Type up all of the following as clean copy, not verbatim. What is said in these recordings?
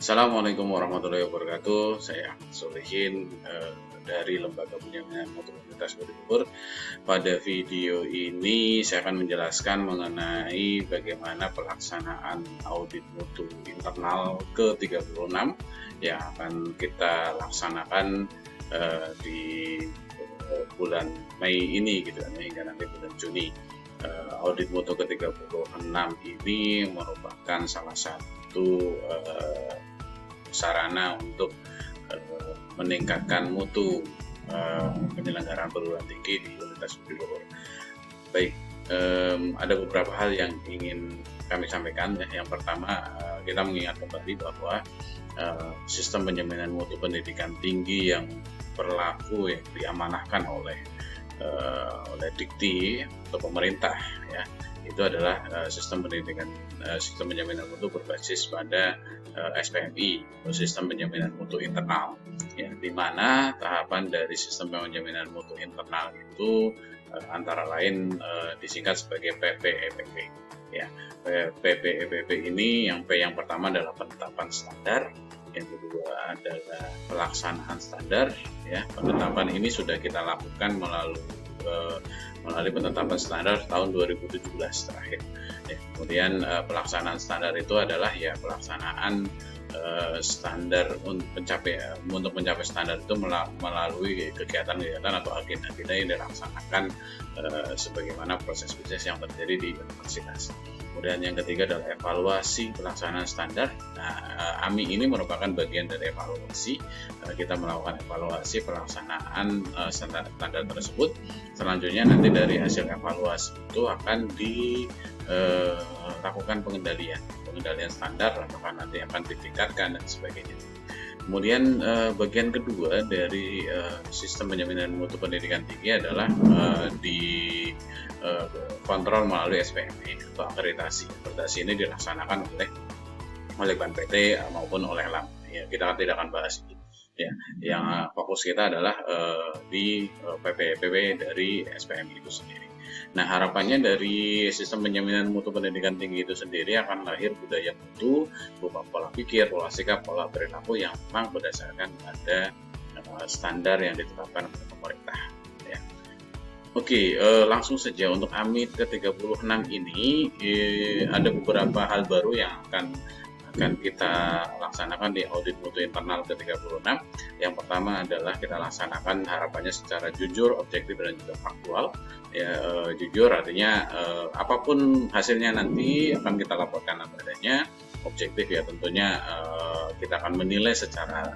Assalamualaikum warahmatullahi wabarakatuh. Saya Ahmad Solehin dari Lembaga Penjaminan Mutu Komunitas Borobudur. Pada video ini saya akan menjelaskan mengenai bagaimana pelaksanaan audit mutu internal ke-36 yang akan kita laksanakan di bulan Mei ini gitu kan, hingga nanti bulan Juni. Audit mutu ke-36 ini merupakan salah satu sarana untuk meningkatkan mutu penyelenggaraan perguruan tinggi di Universitas Borobudur. Baik, ada beberapa hal yang ingin kami sampaikan. Yang pertama, kita mengingat kembali bahwa sistem penjaminan mutu pendidikan tinggi yang berlaku yang diamanahkan oleh Dikti atau pemerintah, ya, itu adalah sistem penjaminan mutu berbasis pada SPMI atau sistem penjaminan mutu internal, ya, di mana tahapan dari sistem penjaminan mutu internal itu antara lain disingkat sebagai PPEPP, ya. PPEPP ini yang pertama adalah penetapan standar, yang kedua adalah pelaksanaan standar, ya. Penetapan ini sudah kita lakukan melalui penetapan standar tahun 2017 terakhir, ya. Kemudian pelaksanaan standar itu adalah ya pelaksanaan standar untuk mencapai standar itu melalui kegiatan-kegiatan atau agenda-agenda yang dilaksanakan sebagaimana proses bisnis yang terjadi di universitas. Kemudian yang ketiga adalah evaluasi pelaksanaan standar. Nah, AMI ini merupakan bagian dari evaluasi. Kita melakukan evaluasi pelaksanaan standar tersebut. Selanjutnya nanti dari hasil evaluasi itu akan dilakukan pengendalian standar, apakah nanti akan ditingkatkan dan sebagainya. Kemudian bagian kedua dari sistem penjaminan mutu pendidikan tinggi adalah kontrol melalui SPMI atau akreditasi. Akreditasi ini dilaksanakan oleh BANPT maupun oleh LAM. Ya, kita tidak akan bahas itu. Ya, yang fokus kita adalah di PPEPP dari SPMI itu sendiri. Nah, harapannya dari sistem penjaminan mutu pendidikan tinggi itu sendiri akan lahir budaya mutu berupa pola pikir, pola sikap, pola perilaku yang memang berdasarkan pada standar yang ditetapkan oleh pemerintah. Ya. Oke, langsung saja untuk AMI ke-36 ini ada beberapa hal baru yang akan kita laksanakan di audit mutu internal ke-36. Yang pertama adalah kita laksanakan harapannya secara jujur, objektif, dan juga faktual. Ya, jujur artinya apapun hasilnya nanti akan kita laporkan apa adanya. Objektif ya tentunya kita akan menilai secara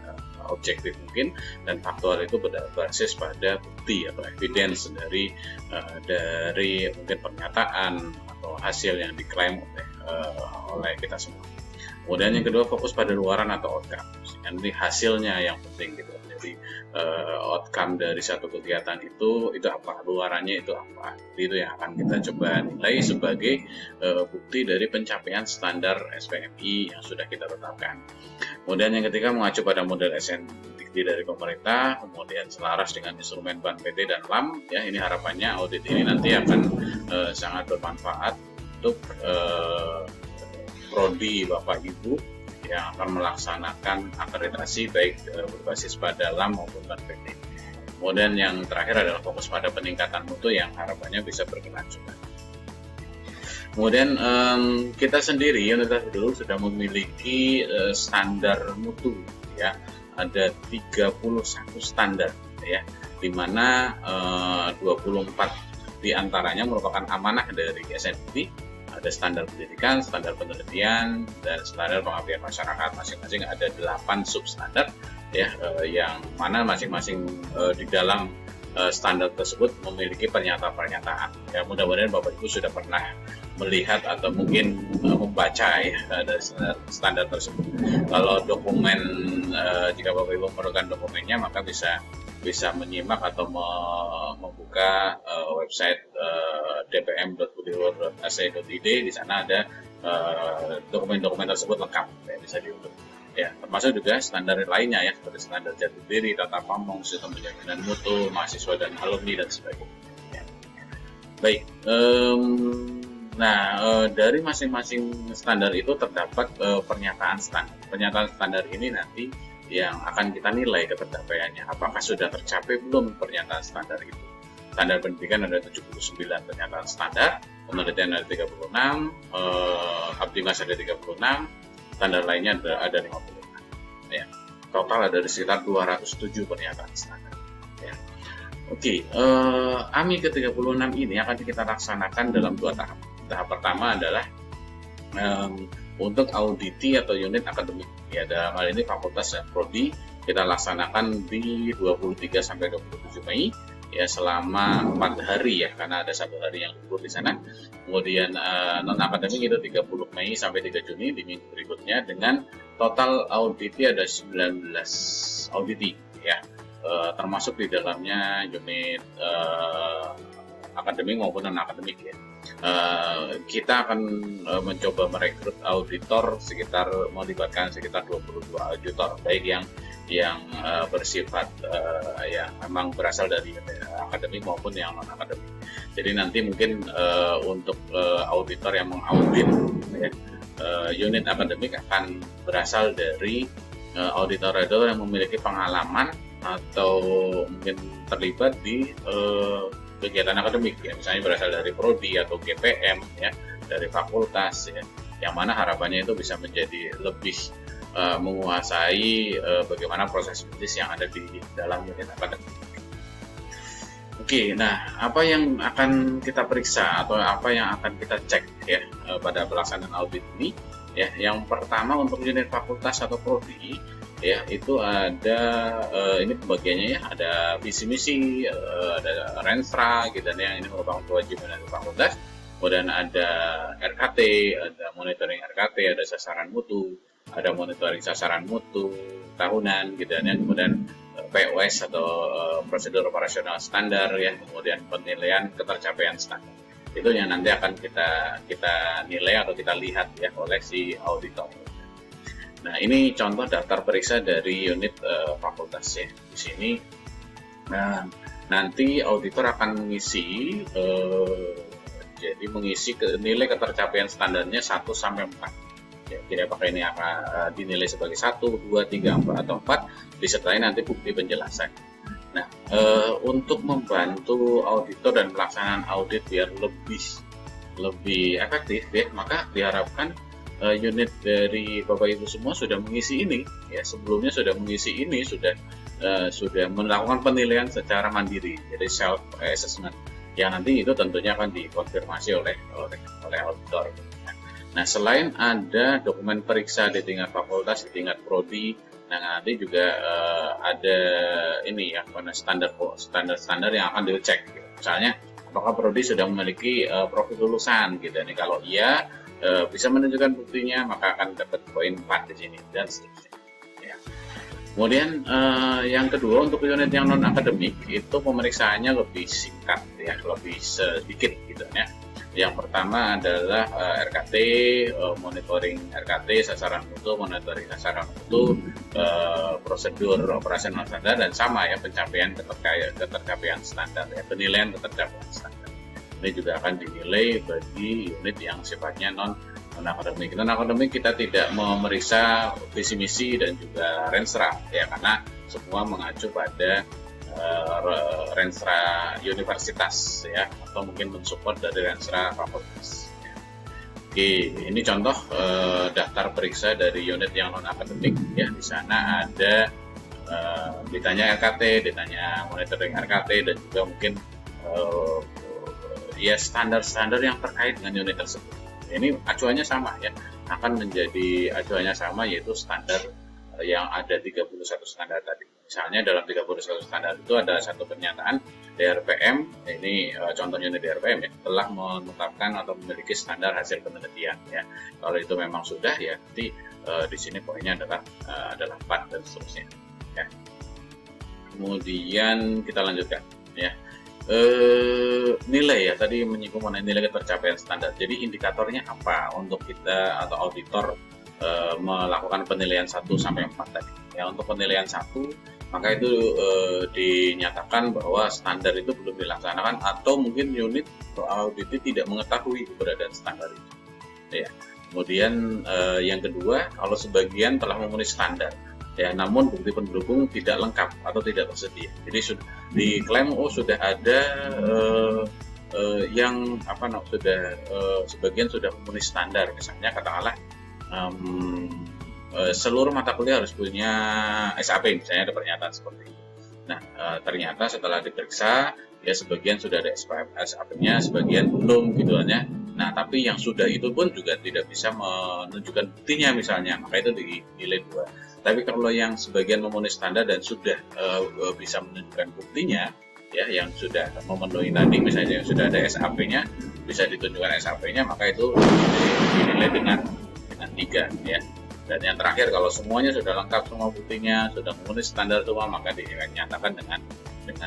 objektif mungkin, dan faktual itu berbasis pada bukti atau evidence dari mungkin pernyataan atau hasil yang diklaim oleh kita semua. Kemudian yang kedua, fokus pada luaran atau outcome. Nanti hasilnya yang penting gitu. Jadi outcome dari satu kegiatan itu apa, luarannya itu apa. Itu yang akan kita coba nilai sebagai bukti dari pencapaian standar SPMI yang sudah kita tetapkan. Kemudian yang ketiga, mengacu pada model SNDikti dari pemerintah, kemudian selaras dengan instrumen BANPT dan LAM. Ya, ini harapannya audit ini nanti akan sangat bermanfaat untuk prodi Bapak Ibu yang akan melaksanakan akreditasi baik berbasis pada LAM maupun BANPT. Kemudian yang terakhir adalah fokus pada peningkatan mutu yang harapannya bisa berkelanjutan. Kemudian kita sendiri Universitas Borobudur sudah memiliki standar mutu, ya. Ada 31 standar, ya, di mana 24 diantaranya merupakan amanah dari SNDikti. Ada standar pendidikan, standar penelitian, dan standar pengabdian masyarakat. Masing-masing ada 8 substandar, ya, yang mana masing-masing di dalam standar tersebut memiliki pernyataan-pernyataan. Ya, mudah-mudahan Bapak Ibu sudah pernah melihat atau mungkin membaca ya dari standar tersebut. Kalau dokumen, jika Bapak Ibu memerlukan dokumennya, maka bisa menyimak atau membuka website dpm.borobudur.ac.id. Di sana ada dokumen-dokumen tersebut lengkap, ya, bisa diunduh. Ya, termasuk juga standar lainnya ya, seperti standar jati diri, tata pamong, sistem penjaminan mutu, mahasiswa dan alumni dan sebagainya. Ya. Baik, Nah, dari masing-masing standar itu terdapat pernyataan standar. Pernyataan standar ini nanti yang akan kita nilai ketercapaiannya. Apakah sudah tercapai belum pernyataan standar itu? Standar pendidikan ada 79 pernyataan standar, penelitian ada 36, Optimas ada 36, standar lainnya ada 56. Ya. Total ada sekitar 207 pernyataan standar. Ya. Oke, AMI ke-36 ini akan kita laksanakan dalam 2 tahap. Tahap pertama adalah untuk auditi atau unit akademik. Ya, dalam hal ini Fakultas Prodi kita laksanakan di 23 sampai 27 Mei ya, selama 4 hari ya, karena ada 1 hari yang libur di sana. Kemudian non akademik itu 30 Mei sampai 3 Juni di minggu berikutnya, dengan total auditi ada 19 auditi ya, termasuk di dalamnya unit akademik maupun non akademik ya. Kita akan mencoba merekrut auditor sekitar, melibatkan sekitar 22 auditor, baik yang bersifat ya memang berasal dari akademik maupun yang non akademik. Jadi nanti mungkin untuk auditor yang mengaudit ya, unit akademik akan berasal dari auditor-auditor yang memiliki pengalaman atau mungkin terlibat di kegiatan akademik ya, misalnya berasal dari prodi atau GPM ya, dari fakultas ya, yang mana harapannya itu bisa menjadi lebih menguasai bagaimana proses bisnis yang ada di dalam unit akademik. Oke, nah apa yang akan kita periksa atau apa yang akan kita cek ya pada pelaksanaan audit ini ya? Yang pertama untuk unit fakultas atau prodi ya, itu ada ini pembagiannya ya, ada visi misi, ada renstra gitu yang ini merupakan kewajiban dari fakultas. Kemudian ada RKT, ada monitoring RKT, ada sasaran mutu, ada monitoring sasaran mutu tahunan gitu ya. Kemudian POS atau prosedur operasional standar ya, kemudian penilaian ketercapaian standar. Itu yang nanti akan kita nilai atau kita lihat ya oleh si auditor. Nah, ini contoh daftar periksa dari unit fakultas ya. Di sini nanti auditor akan mengisi jadi mengisi nilai ketercapaian standarnya 1 sampai 4. Ya, jadi apakah ini akan dinilai sebagai 1, 2, 3, 4 atau 4, disertai nanti bukti penjelasan. Nah, untuk membantu auditor dan pelaksanaan audit biar lebih efektif ya, maka diharapkan unit dari Bapak Ibu semua sudah mengisi ini ya, sebelumnya sudah mengisi ini, sudah melakukan penilaian secara mandiri, jadi self assessment yang nanti itu tentunya akan dikonfirmasi oleh auditor. Nah, selain ada dokumen periksa di tingkat fakultas, di tingkat prodi, nah nanti juga ada ini ya, standar yang akan dicek gitu. Misalnya apakah prodi sudah memiliki profil lulusan gitu. Nih kalau iya bisa menunjukkan buktinya, maka akan dapat poin 4 di sini dan seterusnya. Ya. Kemudian yang kedua untuk unit yang non akademik itu pemeriksaannya lebih singkat ya, lebih sedikit gitu ya. Yang pertama adalah RKT, monitoring RKT, sasaran mutu, monitoring sasaran mutu, prosedur operasional standar, dan sama ya pencapaian ketercapaian standar ya, penilaian ketercapaian standar. Ini juga akan dinilai bagi unit yang sifatnya non akademik. Non akademik kita tidak memeriksa visi misi dan juga renstra ya, karena semua mengacu pada renstra universitas ya, atau mungkin mensupport dari renstra fakultas. Oke, ini contoh daftar periksa dari unit yang non akademik ya. Di sana ada ditanya RKT, ditanya monitoring RKT, dan juga mungkin ya standar-standar yang terkait dengan unit tersebut. Ini acuannya sama ya, akan menjadi acuannya sama, yaitu standar yang ada 31 standar tadi. Misalnya dalam 31 standar itu ada satu pernyataan DRPM, ini contoh unit DRPM ya, telah menetapkan atau memiliki standar hasil penelitian ya. Kalau itu memang sudah ya, nanti di sini poinnya adalah 4 dan seterusnya ya. Kemudian kita lanjutkan ya. Nilai ya, tadi menyinggung mengenai nilai ketercapaian standar. Jadi indikatornya apa untuk kita atau auditor melakukan penilaian 1 sampai 4 tadi. Ya, untuk penilaian 1 maka itu dinyatakan bahwa standar itu belum dilaksanakan atau mungkin unit atau audit tidak mengetahui keberadaan standar itu. Ya. Kemudian yang kedua, kalau sebagian telah memenuhi standar, ya, namun bukti pendukung tidak lengkap atau tidak tersedia. Jadi sudah diklaim sudah ada yang sudah sebagian sudah memenuhi standar, misalnya katakanlah seluruh mata kuliah harus punya SAP, misalnya ada pernyataan seperti itu. Nah, ternyata setelah diperiksa, ya sebagian sudah ada SAP-nya, sebagian belum gitu ya. Nah, tapi yang sudah itu pun juga tidak bisa menunjukkan buktinya misalnya, maka itu dinilai 2. Tapi kalau yang sebagian memenuhi standar dan sudah bisa menunjukkan buktinya, ya yang sudah memenuhi tadi, misalnya yang sudah ada SAP-nya, bisa ditunjukkan SAP-nya, maka itu dinilai dengan 3, ya. Dan yang terakhir, kalau semuanya sudah lengkap semua buktinya, sudah memenuhi standar semua, maka dinyatakan dengan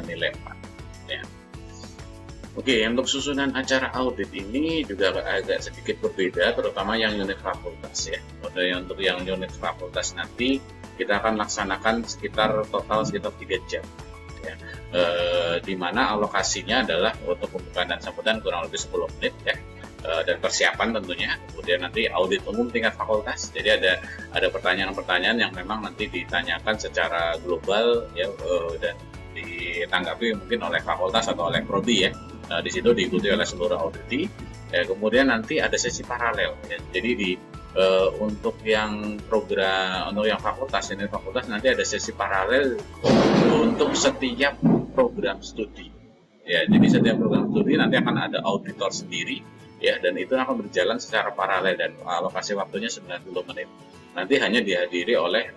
nilai 4, ya. Oke, untuk susunan acara audit ini juga agak sedikit berbeda, terutama yang unit fakultas, ya. Untuk yang unit fakultas nanti kita akan laksanakan total sekitar 3 jam, ya. Di mana alokasinya adalah untuk pembukaan dan sambutan kurang lebih 10 menit, ya. Dan persiapan tentunya. Kemudian nanti audit umum tingkat fakultas. Jadi ada pertanyaan-pertanyaan yang memang nanti ditanyakan secara global, ya, dan ditanggapi mungkin oleh fakultas atau oleh prodi, ya. Di situ diikuti oleh seluruh auditi. Kemudian nanti ada sesi paralel, ya. Jadi untuk yang fakultas, ini fakultas nanti ada sesi paralel untuk setiap program studi. Ya, jadi setiap program studi nanti akan ada auditor sendiri, ya, dan itu akan berjalan secara paralel dan alokasi waktunya 90 menit. Nanti hanya dihadiri oleh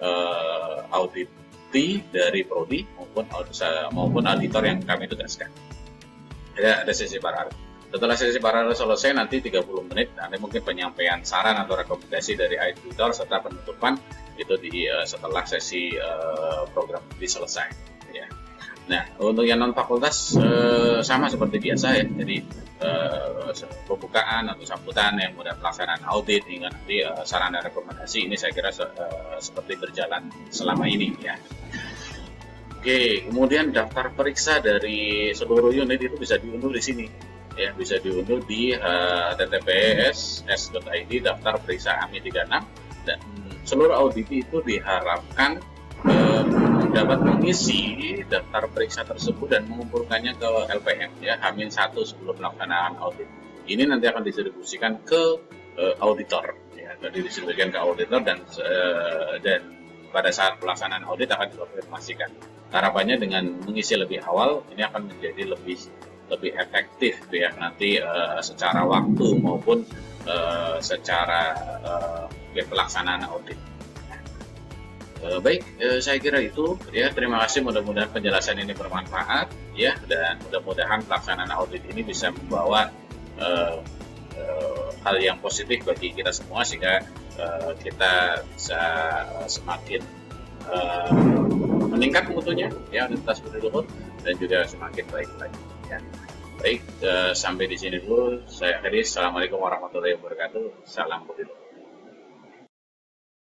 auditi dari prodi maupun auditor yang kami tugaskan. Ada sesi paralel. Setelah sesi paralel selesai, nanti 30 menit nanti mungkin penyampaian saran atau rekomendasi dari auditor serta penutupan itu setelah sesi program ini selesai, ya. Nah, untuk yang non fakultas sama seperti biasa, ya. Jadi pembukaan atau sambutan yang mudah pelaksanaan audit hingga nanti saran dan rekomendasi ini saya kira seperti berjalan selama ini, ya. Oke, kemudian daftar periksa dari seluruh unit itu bisa diunduh di sini, ya, bisa diunduh di https://s.id daftar periksa AMI 36, dan seluruh auditi itu diharapkan dapat mengisi daftar periksa tersebut dan mengumpulkannya ke LPM, ya, H-1 sebelum pelaksanaan audit. Ini nanti akan didistribusikan ke auditor, ya, didistribusikan ke auditor dan pada saat pelaksanaan audit akan dikonfirmasikan. Harapannya dengan mengisi lebih awal ini akan menjadi lebih efektif, ya, nanti secara waktu maupun secara pelaksanaan audit. Baik, saya kira itu, ya. Terima kasih, mudah-mudahan penjelasan ini bermanfaat, ya, dan mudah-mudahan pelaksanaan audit ini bisa membawa hal yang positif bagi kita semua sehingga kita bisa semakin meningkat mutunya, ya, Universitas Budi Luhur, dan juga semakin baik lagi, ya. Baik, sampai di sini dulu saya akhiri. Assalamualaikum warahmatullahi wabarakatuh. Salam Budi Luhur.